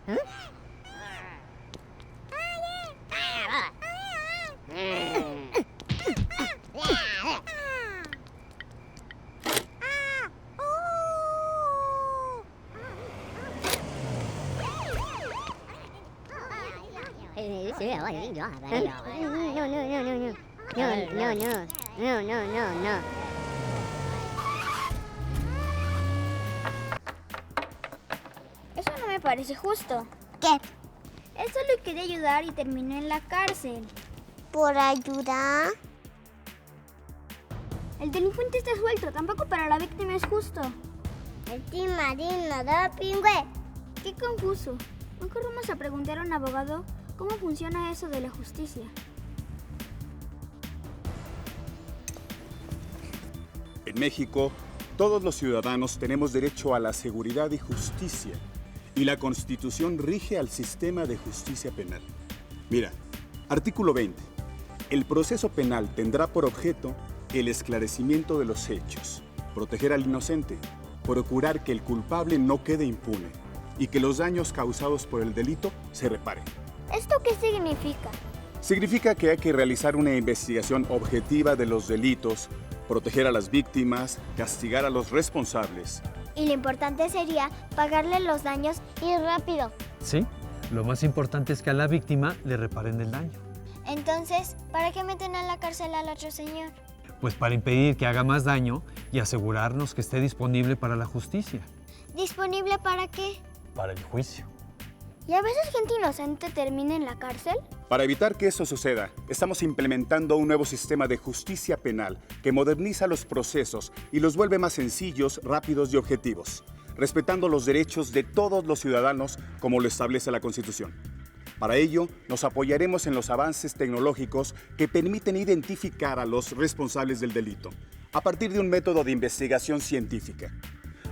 No. Eso no me parece justo. ¿Qué? Él solo quería ayudar y terminó en la cárcel. ¿Por ayudar? El delincuente está suelto, tampoco para la víctima es justo. El timarino da pingüe. Qué confuso. Mejor vamos a preguntar a un abogado cómo funciona eso de la justicia. En México, todos los ciudadanos tenemos derecho a la seguridad y justicia, y la Constitución rige al sistema de justicia penal. Mira, artículo 20. El proceso penal tendrá por objeto el esclarecimiento de los hechos, proteger al inocente, procurar que el culpable no quede impune y que los daños causados por el delito se reparen. ¿Esto qué significa? Significa que hay que realizar una investigación objetiva de los delitos, proteger a las víctimas, castigar a los responsables. Y lo importante sería pagarle los daños y rápido. Sí, lo más importante es que a la víctima le reparen el daño. Entonces, ¿para qué meten a la cárcel al otro señor? Pues para impedir que haga más daño y asegurarnos que esté disponible para la justicia. ¿Disponible para qué? Para el juicio. ¿Y a veces gente inocente termina en la cárcel? Para evitar que eso suceda, estamos implementando un nuevo sistema de justicia penal que moderniza los procesos y los vuelve más sencillos, rápidos y objetivos, respetando los derechos de todos los ciudadanos como lo establece la Constitución. Para ello, nos apoyaremos en los avances tecnológicos que permiten identificar a los responsables del delito, a partir de un método de investigación científica.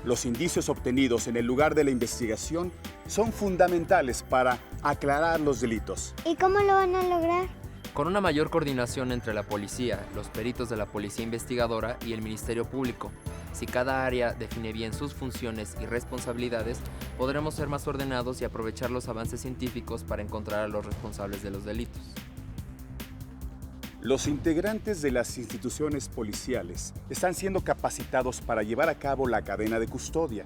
Los indicios obtenidos en el lugar de la investigación son fundamentales para aclarar los delitos. ¿Y cómo lo van a lograr? Con una mayor coordinación entre la policía, los peritos de la policía investigadora y el Ministerio Público. Si cada área define bien sus funciones y responsabilidades, podremos ser más ordenados y aprovechar los avances científicos para encontrar a los responsables de los delitos. Los integrantes de las instituciones policiales están siendo capacitados para llevar a cabo la cadena de custodia.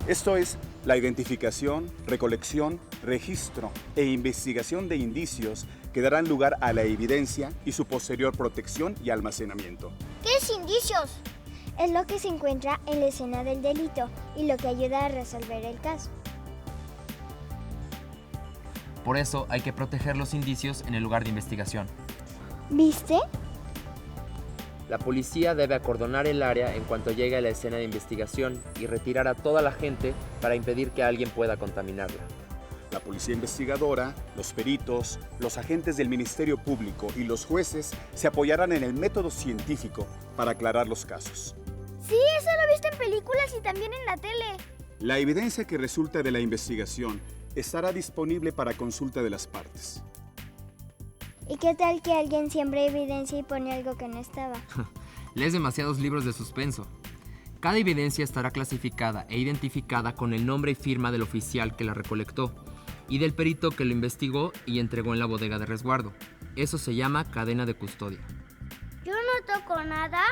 Esto es, la identificación, recolección, registro e investigación de indicios que darán lugar a la evidencia y su posterior protección y almacenamiento. ¿Qué es indicios? Es lo que se encuentra en la escena del delito y lo que ayuda a resolver el caso. Por eso hay que proteger los indicios en el lugar de investigación. ¿Viste? La policía debe acordonar el área en cuanto llegue a la escena de investigación y retirar a toda la gente para impedir que alguien pueda contaminarla. La policía investigadora, los peritos, los agentes del Ministerio Público y los jueces se apoyarán en el método científico para aclarar los casos. Sí, eso lo he visto en películas y también en la tele. La evidencia que resulta de la investigación estará disponible para consulta de las partes. ¿Y qué tal que alguien siembra evidencia y pone algo que no estaba? Lees demasiados libros de suspenso. Cada evidencia estará clasificada e identificada con el nombre y firma del oficial que la recolectó y del perito que lo investigó y entregó en la bodega de resguardo. Eso se llama cadena de custodia. ¿Yo no toco nada?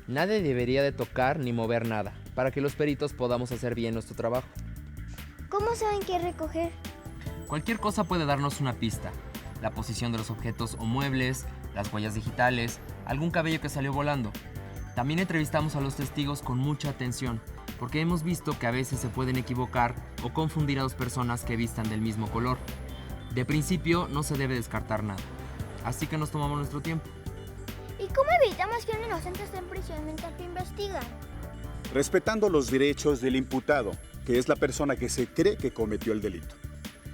Nadie debería de tocar ni mover nada, para que los peritos podamos hacer bien nuestro trabajo. ¿Cómo saben qué recoger? Cualquier cosa puede darnos una pista. La posición de los objetos o muebles, las huellas digitales, algún cabello que salió volando. También entrevistamos a los testigos con mucha atención, porque hemos visto que a veces se pueden equivocar o confundir a dos personas que vistan del mismo color. De principio no se debe descartar nada, así que nos tomamos nuestro tiempo. ¿Y cómo evitamos que un inocente esté en prisión mientras que investigan? Respetando los derechos del imputado, que es la persona que se cree que cometió el delito.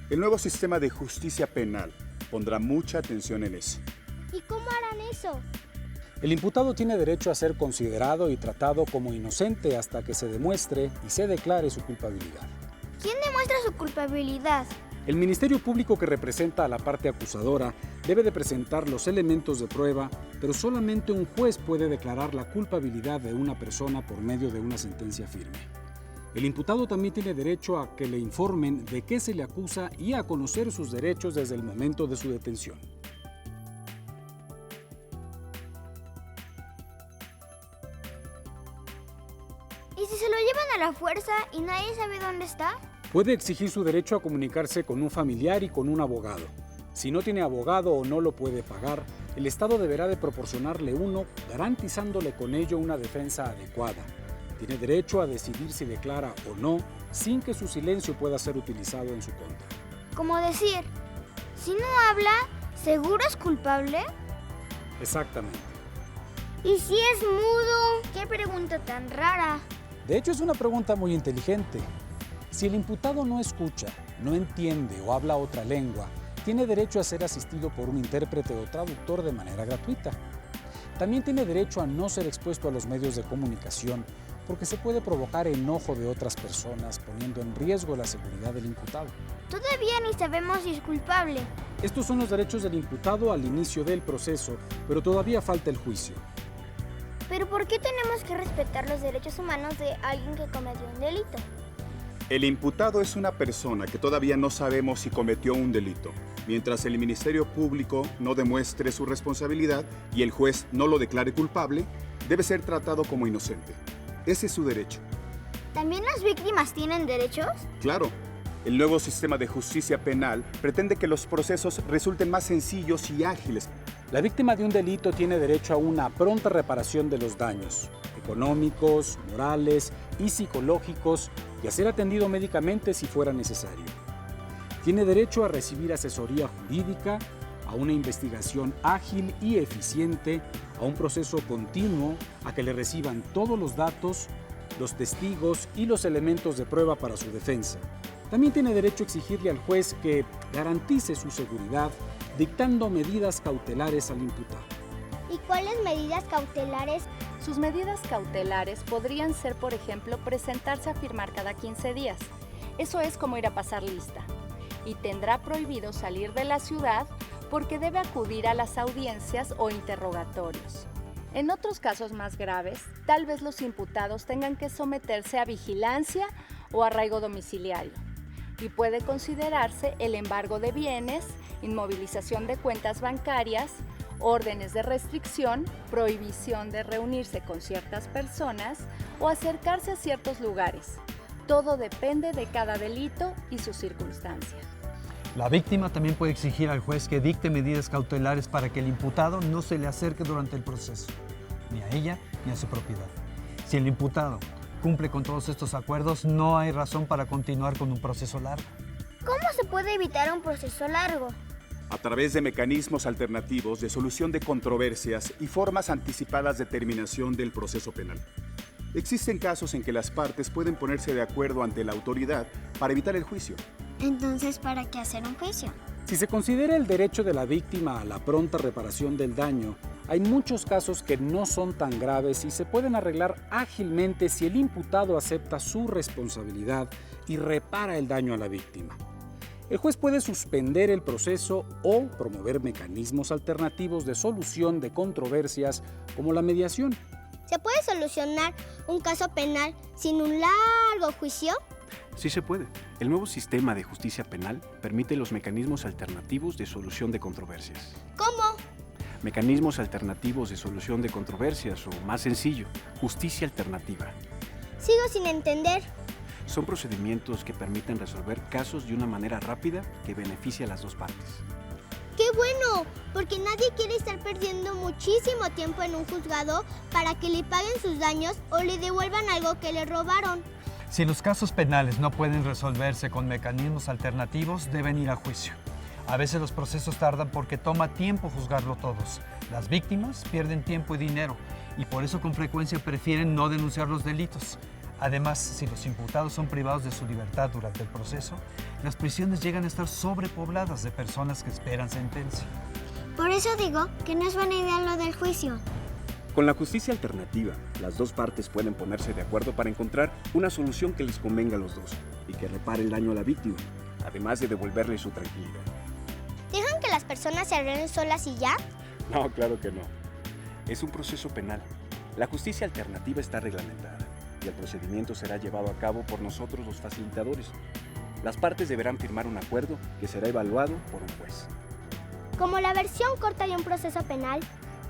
El nuevo sistema de justicia penal pondrá mucha atención en eso. ¿Y cómo harán eso? El imputado tiene derecho a ser considerado y tratado como inocente hasta que se demuestre y se declare su culpabilidad. ¿Quién demuestra su culpabilidad? El Ministerio Público que representa a la parte acusadora debe de presentar los elementos de prueba, pero solamente un juez puede declarar la culpabilidad de una persona por medio de una sentencia firme. El imputado también tiene derecho a que le informen de qué se le acusa y a conocer sus derechos desde el momento de su detención. ¿Y si se lo llevan a la fuerza y nadie sabe dónde está? Puede exigir su derecho a comunicarse con un familiar y con un abogado. Si no tiene abogado o no lo puede pagar, el Estado deberá de proporcionarle uno, garantizándole con ello una defensa adecuada. Tiene derecho a decidir si declara o no, sin que su silencio pueda ser utilizado en su contra. Como decir, si no habla, ¿seguro es culpable? Exactamente. ¿Y si es mudo? ¡Qué pregunta tan rara! De hecho, es una pregunta muy inteligente. Si el imputado no escucha, no entiende o habla otra lengua, tiene derecho a ser asistido por un intérprete o traductor de manera gratuita. También tiene derecho a no ser expuesto a los medios de comunicación, porque se puede provocar enojo de otras personas, poniendo en riesgo la seguridad del imputado. Todavía ni sabemos si es culpable. Estos son los derechos del imputado al inicio del proceso, pero todavía falta el juicio. ¿Pero por qué tenemos que respetar los derechos humanos de alguien que cometió un delito? El imputado es una persona que todavía no sabemos si cometió un delito. Mientras el Ministerio Público no demuestre su responsabilidad y el juez no lo declare culpable, debe ser tratado como inocente. Ese es su derecho. ¿También las víctimas tienen derechos? Claro, el nuevo sistema de justicia penal pretende que los procesos resulten más sencillos y ágiles. La víctima de un delito tiene derecho a una pronta reparación de los daños económicos, morales y psicológicos y a ser atendido médicamente si fuera necesario. Tiene derecho a recibir asesoría jurídica, a una investigación ágil y eficiente, a un proceso continuo, a que le reciban todos los datos, los testigos y los elementos de prueba para su defensa. También tiene derecho a exigirle al juez que garantice su seguridad, dictando medidas cautelares al imputado. ¿Y cuáles medidas cautelares? Sus medidas cautelares podrían ser, por ejemplo, presentarse a firmar cada 15 días. Eso es como ir a pasar lista. Y tendrá prohibido salir de la ciudad porque debe acudir a las audiencias o interrogatorios. En otros casos más graves, tal vez los imputados tengan que someterse a vigilancia o arraigo domiciliario. Y puede considerarse el embargo de bienes, inmovilización de cuentas bancarias, órdenes de restricción, prohibición de reunirse con ciertas personas o acercarse a ciertos lugares. Todo depende de cada delito y su circunstancia. La víctima también puede exigir al juez que dicte medidas cautelares para que el imputado no se le acerque durante el proceso, ni a ella ni a su propiedad. Si el imputado cumple con todos estos acuerdos, no hay razón para continuar con un proceso largo. ¿Cómo se puede evitar un proceso largo? A través de mecanismos alternativos de solución de controversias y formas anticipadas de terminación del proceso penal. Existen casos en que las partes pueden ponerse de acuerdo ante la autoridad para evitar el juicio. Entonces, ¿para qué hacer un juicio? Si se considera el derecho de la víctima a la pronta reparación del daño, hay muchos casos que no son tan graves y se pueden arreglar ágilmente si el imputado acepta su responsabilidad y repara el daño a la víctima. El juez puede suspender el proceso o promover mecanismos alternativos de solución de controversias como la mediación. ¿Se puede solucionar un caso penal sin un largo juicio? Sí se puede. El nuevo sistema de justicia penal permite los mecanismos alternativos de solución de controversias. ¿Cómo? Mecanismos alternativos de solución de controversias o, más sencillo, justicia alternativa. Sigo sin entender. Son procedimientos que permiten resolver casos de una manera rápida que beneficia a las dos partes. ¡Qué bueno! Porque nadie quiere estar perdiendo muchísimo tiempo en un juzgado para que le paguen sus daños o le devuelvan algo que le robaron. Si los casos penales no pueden resolverse con mecanismos alternativos, deben ir a juicio. A veces los procesos tardan porque toma tiempo juzgarlo todos. Las víctimas pierden tiempo y dinero y por eso con frecuencia prefieren no denunciar los delitos. Además, si los imputados son privados de su libertad durante el proceso, las prisiones llegan a estar sobrepobladas de personas que esperan sentencia. Por eso digo que no es buena idea lo del juicio. Con la justicia alternativa, las dos partes pueden ponerse de acuerdo para encontrar una solución que les convenga a los dos y que repare el daño a la víctima, además de devolverle su tranquilidad. ¿Dejan que las personas se arreglen solas y ya? No, claro que no. Es un proceso penal. La justicia alternativa está reglamentada. y el procedimiento será llevado a cabo por nosotros los facilitadores. Las partes deberán firmar un acuerdo que será evaluado por un juez. Como la versión corta de un proceso penal.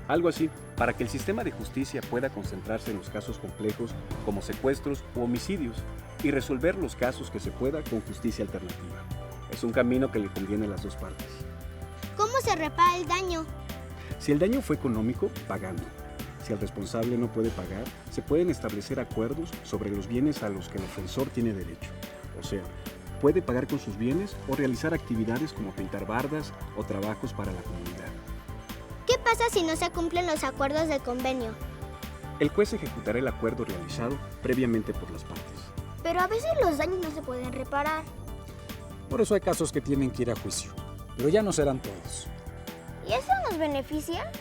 Algo así, para que el sistema de justicia pueda concentrarse en los casos complejos como secuestros u homicidios y resolver los casos que se pueda con justicia alternativa. Es un camino que le conviene a las dos partes. ¿Cómo se repara el daño? Si el daño fue económico, pagando. Si el responsable no puede pagar, se pueden establecer acuerdos sobre los bienes a los que el ofensor tiene derecho. O sea, puede pagar con sus bienes o realizar actividades como pintar bardas o trabajos para la comunidad. ¿Qué pasa si no se cumplen los acuerdos del convenio? El juez ejecutará el acuerdo realizado previamente por las partes. Pero a veces los daños no se pueden reparar. Por eso hay casos que tienen que ir a juicio, pero ya no serán todos. ¿Y eso nos beneficia?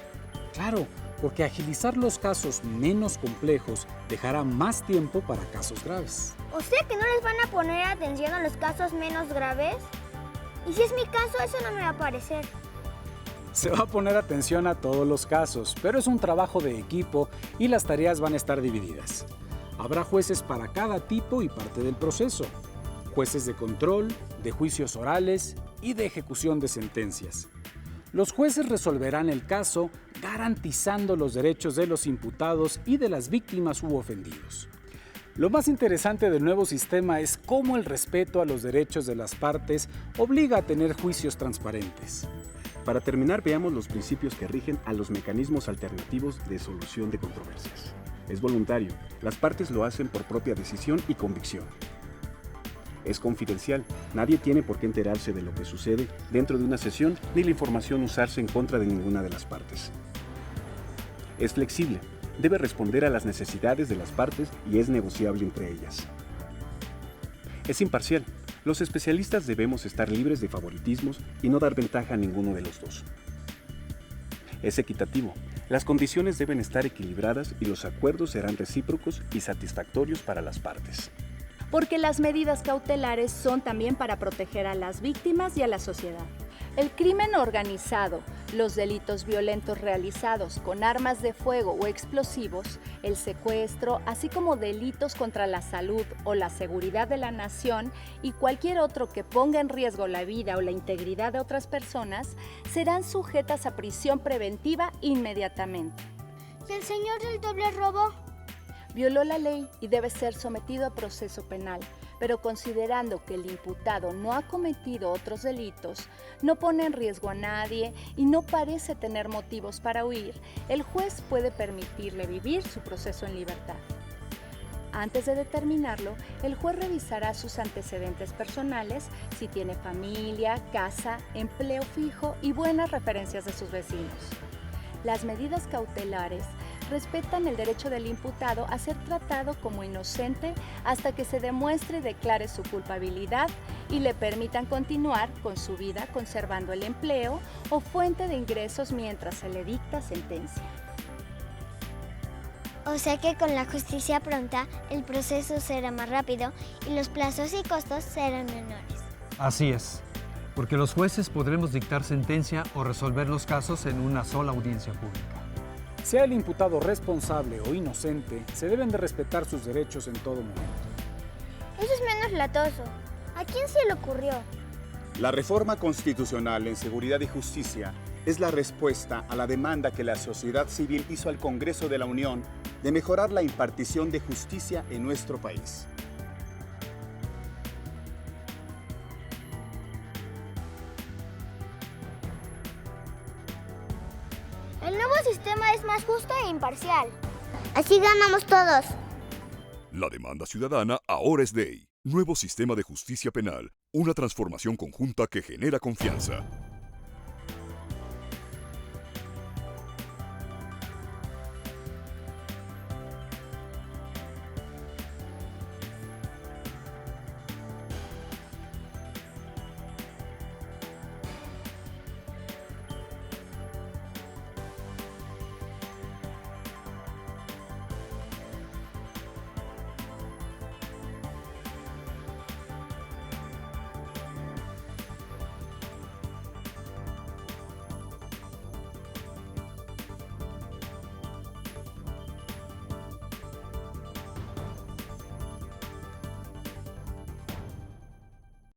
Claro, porque agilizar los casos menos complejos dejará más tiempo para casos graves. O sea que no les van a poner atención a los casos menos graves. Y si es mi caso, eso no me va a parecer. Se va a poner atención a todos los casos, pero es un trabajo de equipo y las tareas van a estar divididas. Habrá jueces para cada tipo y parte del proceso. Jueces de control, de juicios orales y de ejecución de sentencias. Los jueces resolverán el caso garantizando los derechos de los imputados y de las víctimas u ofendidos. Lo más interesante del nuevo sistema es cómo el respeto a los derechos de las partes obliga a tener juicios transparentes. Para terminar, veamos los principios que rigen a los mecanismos alternativos de solución de controversias. Es voluntario, las partes lo hacen por propia decisión y convicción. Es confidencial, nadie tiene por qué enterarse de lo que sucede dentro de una sesión ni la información usarse en contra de ninguna de las partes. Es flexible, debe responder a las necesidades de las partes y es negociable entre ellas. Es imparcial. Los especialistas debemos estar libres de favoritismos y no dar ventaja a ninguno de los dos. Es equitativo. Las condiciones deben estar equilibradas y los acuerdos serán recíprocos y satisfactorios para las partes. Porque las medidas cautelares son también para proteger a las víctimas y a la sociedad. El crimen organizado, los delitos violentos realizados con armas de fuego o explosivos, el secuestro, así como delitos contra la salud o la seguridad de la nación y cualquier otro que ponga en riesgo la vida o la integridad de otras personas, serán sujetas a prisión preventiva inmediatamente. ¿Y el señor del doble robo? Violó la ley y debe ser sometido a proceso penal, pero considerando que el imputado no ha cometido otros delitos, no pone en riesgo a nadie y no parece tener motivos para huir, el juez puede permitirle vivir su proceso en libertad. Antes de determinarlo, el juez revisará sus antecedentes personales, si tiene familia, casa, empleo fijo y buenas referencias de sus vecinos. Las medidas cautelares respetan el derecho del imputado a ser tratado como inocente hasta que se demuestre y declare su culpabilidad y le permitan continuar con su vida conservando el empleo o fuente de ingresos mientras se le dicta sentencia. O sea que con la justicia pronta, el proceso será más rápido y los plazos y costos serán menores. Así es, porque los jueces podremos dictar sentencia o resolver los casos en una sola audiencia pública. Sea el imputado responsable o inocente, se deben de respetar sus derechos en todo momento. Eso es menos latoso. ¿A quién se le ocurrió? La reforma constitucional en seguridad y justicia es la respuesta a la demanda que la sociedad civil hizo al Congreso de la Unión de mejorar la impartición de justicia en nuestro país. El nuevo sistema es más justo e imparcial. Así ganamos todos. La demanda ciudadana ahora es ley. Nuevo sistema de justicia penal. Una transformación conjunta que genera confianza.